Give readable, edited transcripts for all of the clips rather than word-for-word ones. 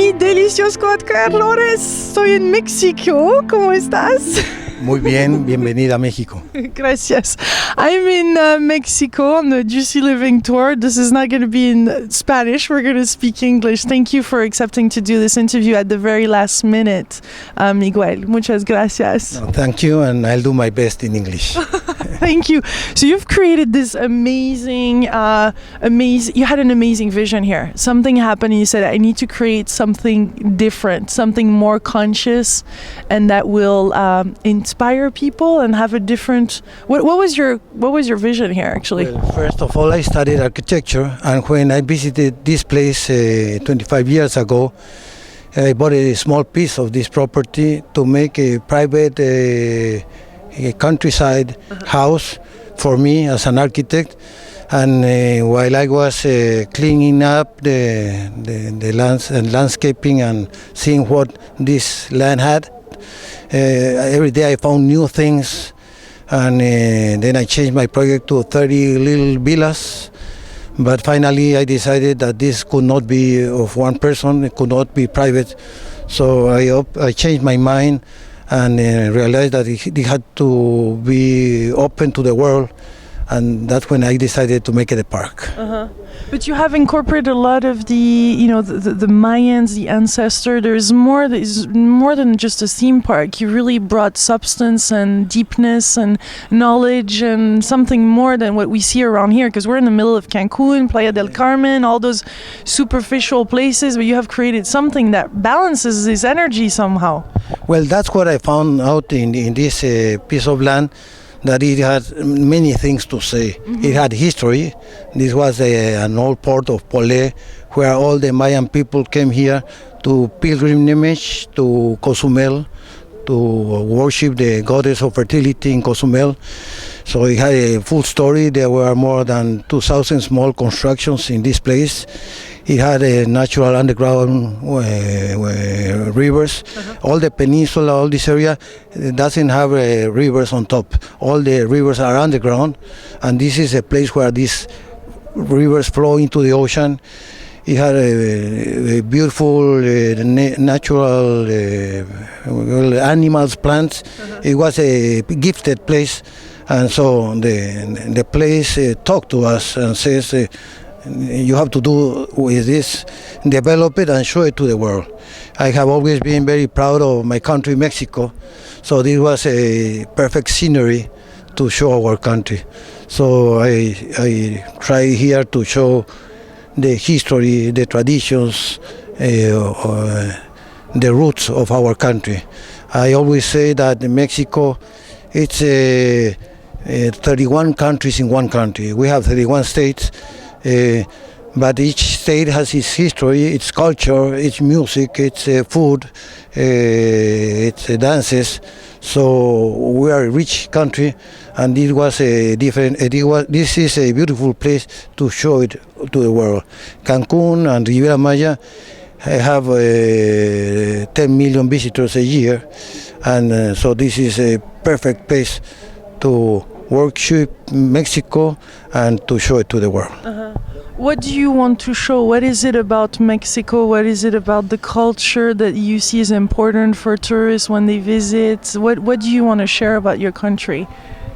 mi delicioso coadqueradores. Estoy en México. ¿Cómo estás? Muy bien, bienvenida a México. Gracias. I'm in Mexico on the Juicy Living Tour. This is not going to be in Spanish. We're going to speak English. Thank you for accepting to do this interview at the very last minute, Miguel. Muchas gracias. No, thank you, and I'll do my best in English. Thank you. So you've created this amazing, you had an amazing vision here. Something happened and you said, I need to create something different, something more conscious, and that will inspire people and have a different, what was your vision here actually? Well, first of all, I studied architecture, and when I visited this place 25 years ago, I bought a small piece of this property to make a private a countryside house for me as an architect. And while I was cleaning up the lands and landscaping and seeing what this land had, every day I found new things, and then I changed my project to 30 little villas. But finally I decided that this could not be of one person, it could not be private. So I changed my mind and realized that it had to be open to the world, and that's when I decided to make it a park. But you have incorporated a lot of the Mayans, the ancestor. There's more than just a theme park. You really brought substance and deepness and knowledge and something more than what we see around here, because we're in the middle of Cancun, Playa del Carmen, all those superficial places, but you have created something that balances this energy somehow. Well, that's what I found out in this piece of land, that it had many things to say. It had history. This was an old port of Pole, where all the Mayan people came here to pilgrimage to Cozumel, to worship the goddess of fertility in Cozumel. So it had a full story. There were more than 2,000 small constructions in this place. It had a natural underground rivers. All the peninsula, all this area, doesn't have rivers on top. All the rivers are underground, and this is a place where these rivers flow into the ocean. It had a beautiful natural animals, plants. It was a gifted place, and so the place talked to us and says, you have to do with this, develop it and show it to the world. I have always been very proud of my country, Mexico, so this was a perfect scenery to show our country. So I try here to show the history, the traditions, the roots of our country. I always say that Mexico, it's 31 countries in one country. We have 31 states. But each state has its history, its culture, its music, its food, its dances. So we are a rich country, and this was this is a beautiful place to show it to the world. Cancun and Riviera Maya have 10 million visitors a year, and so this is a perfect place to worship Mexico and to show it to the world. What do you want to show? What is it about Mexico? What is it about the culture that you see is important for tourists when they visit? What do you want to share about your country?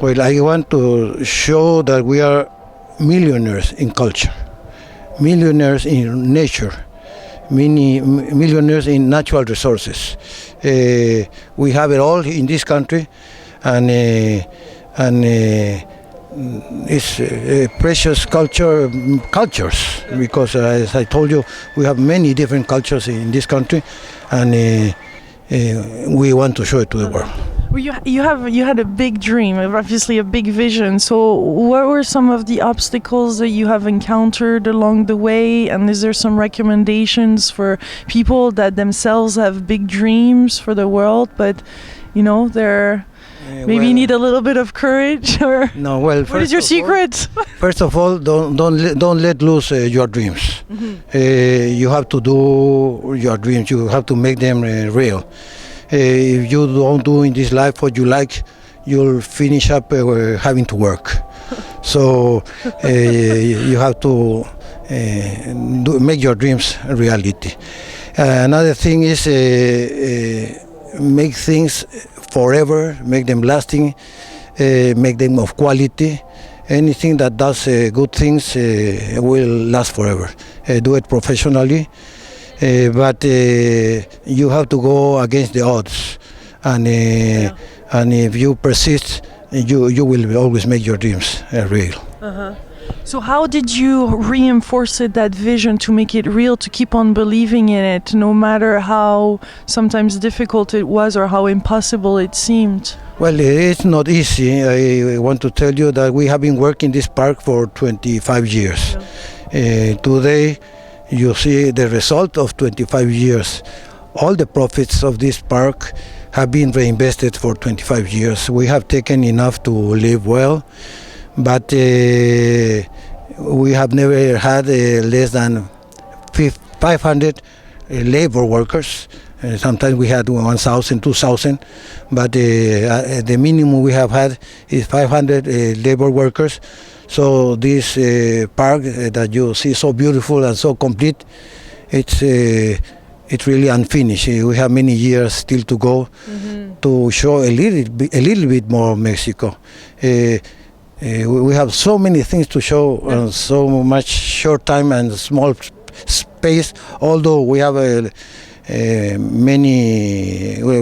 Well, I want to show that we are millionaires in culture, millionaires in nature, millionaires in natural resources. We have it all in this country, and it's precious cultures, because as I told you, we have many different cultures in this country, and we want to show it to the world. Well, you had a big dream, obviously a big vision. So what were some of the obstacles that you have encountered along the way, and is there some recommendations for people that themselves have big dreams for the world, but they're maybe need a little bit of courage? Or no, well, what is your secret? First of all, don't let loose your dreams. You have to do your dreams. You have to make them real. If you don't do in this life what you like, you'll finish up having to work. So you have to make your dreams a reality. Another thing is make things forever, make them lasting, make them of quality. Anything that does good things will last forever. Do it professionally, but you have to go against the odds, and if you persist, you will always make your dreams real. So how did you reinforce that vision to make it real, to keep on believing in it, no matter how sometimes difficult it was or how impossible it seemed? Well, it's not easy. I want to tell you that we have been working this park for 25 years. Today, you see the result of 25 years. All the profits of this park have been reinvested for 25 years. We have taken enough to live well, but we have never had less than 500 labor workers. Sometimes we had 1,000, 2,000, but the minimum we have had is 500 labor workers. So this park that you see so beautiful and so complete, it's really unfinished. We have many years still to go to show a little bit more of Mexico. We have so many things to show in so much short time and small space. Although we have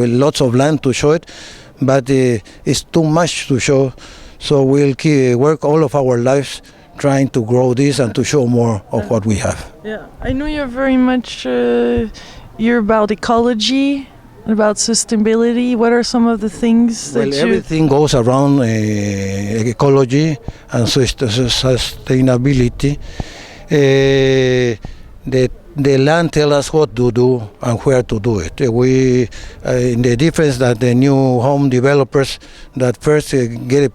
lots of land to show it, but it's too much to show. So we'll work all of our lives trying to grow this and to show more of what we have. Yeah, I know you're very much you're about ecology, about sustainability. What are some of the things that everything goes around ecology and sustainability. The land tells us what to do and where to do it. We, in the difference that the new home developers that first get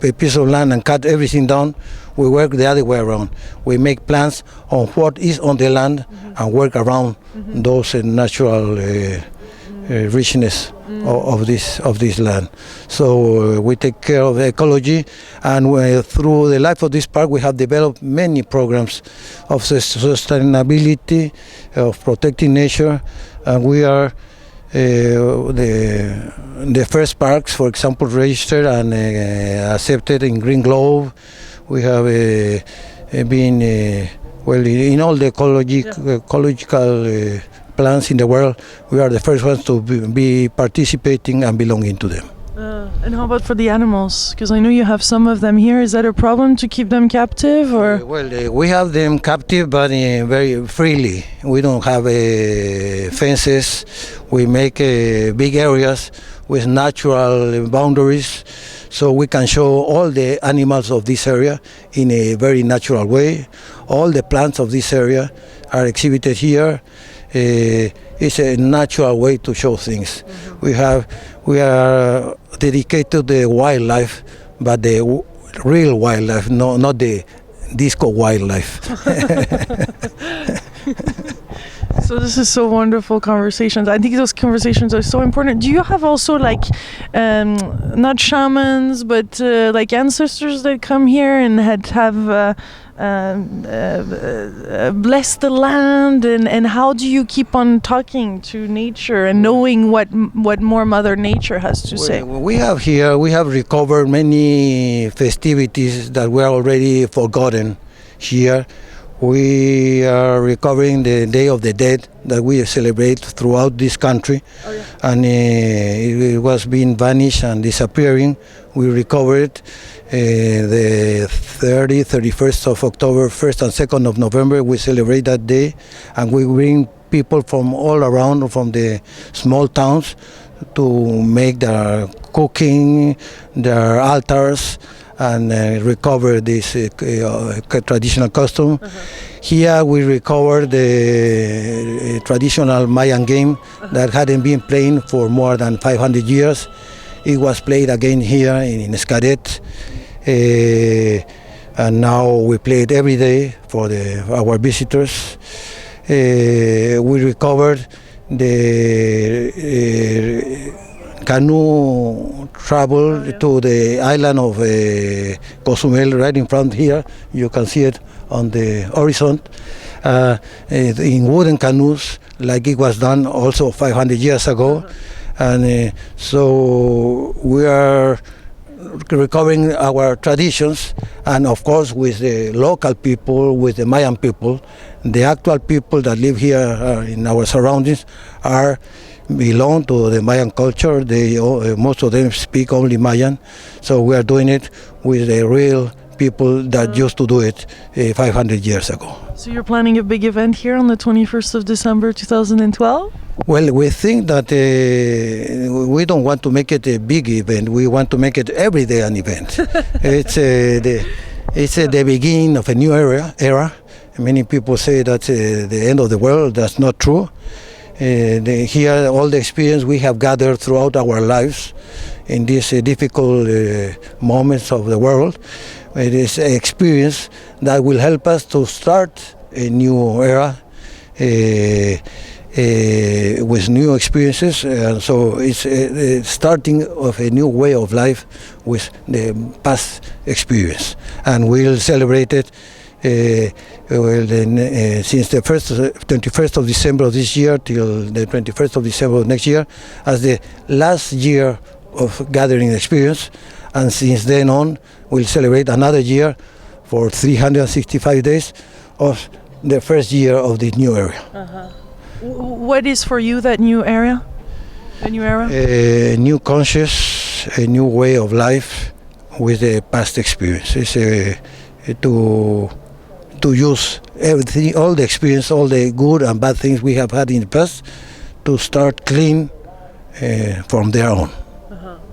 a piece of land and cut everything down, we work the other way around. We make plans on what is on the land and work around those natural richness of this land. So we take care of ecology, and through the life of this park we have developed many programs of sustainability, of protecting nature, and we are the first parks, for example, registered and accepted in Green Globe. We have been in all the ecological plants in the world. We are the first ones to be participating and belonging to them. And how about for the animals? Because I know you have some of them here. Is that a problem to keep them captive, or? We have them captive, but very freely. We don't have fences. We make big areas with natural boundaries, so we can show all the animals of this area in a very natural way. All the plants of this area are exhibited here. It's a natural way to show things. We are dedicated to the wildlife, but the real wildlife, not the disco wildlife. So this is so wonderful conversations. I think those conversations are so important. Do you have also not shamans, but like ancestors that come here and have blessed the land, and how do you keep on talking to nature and knowing what more Mother Nature has to say? We have recovered many festivities that were already forgotten here. We are recovering the Day of the Dead that we celebrate throughout this country, and it was being vanished and disappearing. We recovered the 31st of October, 1st and 2nd of November. We celebrate that day, and we bring people from all around, from the small towns, to make their cooking, their altars, and recover this traditional custom. Here we recovered the traditional Mayan game that hadn't been played for more than 500 years. It was played again here in Xcaret, and now we play it every day for our visitors. We recovered the canoe travel to the island of Cozumel right in front here. You can see it on the horizon. in wooden canoes, like it was done also 500 years ago. And so we are recovering our traditions, and of course with the local people, with the Mayan people. The actual people that live here in our surroundings belong to the Mayan culture. Most of them speak only Mayan, so we are doing it with the real people that used to do it 500 years ago. So you're planning a big event here on the 21st of December 2012? Well, we think that we don't want to make it a big event. We want to make it every day an event. It's the beginning of a new era. Many people say that's the end of the world. That's not true. Here, all the experience we have gathered throughout our lives in these difficult moments of the world, it is an experience that will help us to start a new era with new experiences. So it's a starting of a new way of life with the past experience. And we'll celebrate it since the 21st of December of this year till the 21st of December of next year as the last year of gathering experience. And since then on, we'll celebrate another year for 365 days of the first year of the new area. What is for you that new area? The new era? A new conscious, a new way of life with the past experiences. To use everything, all the experience, all the good and bad things we have had in the past, to start clean from their own.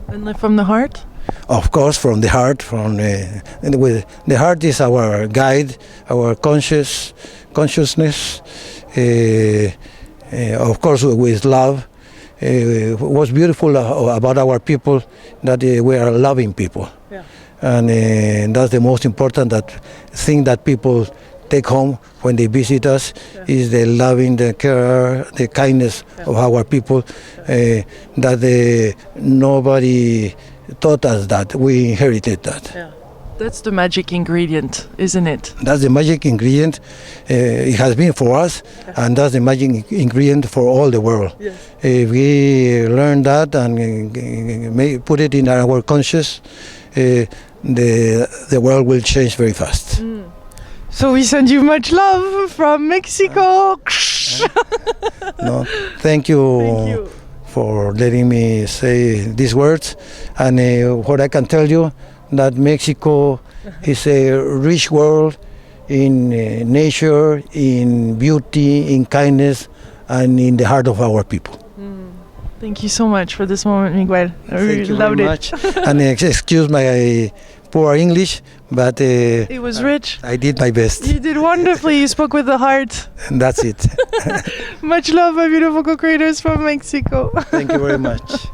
And live from the heart? Of course, from the heart. The heart is our guide, our consciousness. Of course, with love. What's beautiful about our people that we are loving people. Yeah. And that's the most important thing that people take home when they visit us, is the loving, the care, the kindness of our people. That nobody taught us that. We inherited that. Yeah. That's the magic ingredient, isn't it? That's the magic ingredient. It has been for us, and that's the magic ingredient for all the world. Yes. If we learn that and put it in our conscious, the world will change very fast. So we send you much love from Mexico. No, thank you for letting me say these words. And what I can tell you, that Mexico is a rich world in nature, in beauty, in kindness, and in the heart of our people. Thank you so much for this moment, Miguel. I really loved it. Thank you very much. And excuse my poor English, but it was rich. I did my best. You did wonderfully. You spoke with the heart. And that's it. Much love, my beautiful co-creators from Mexico. Thank you very much.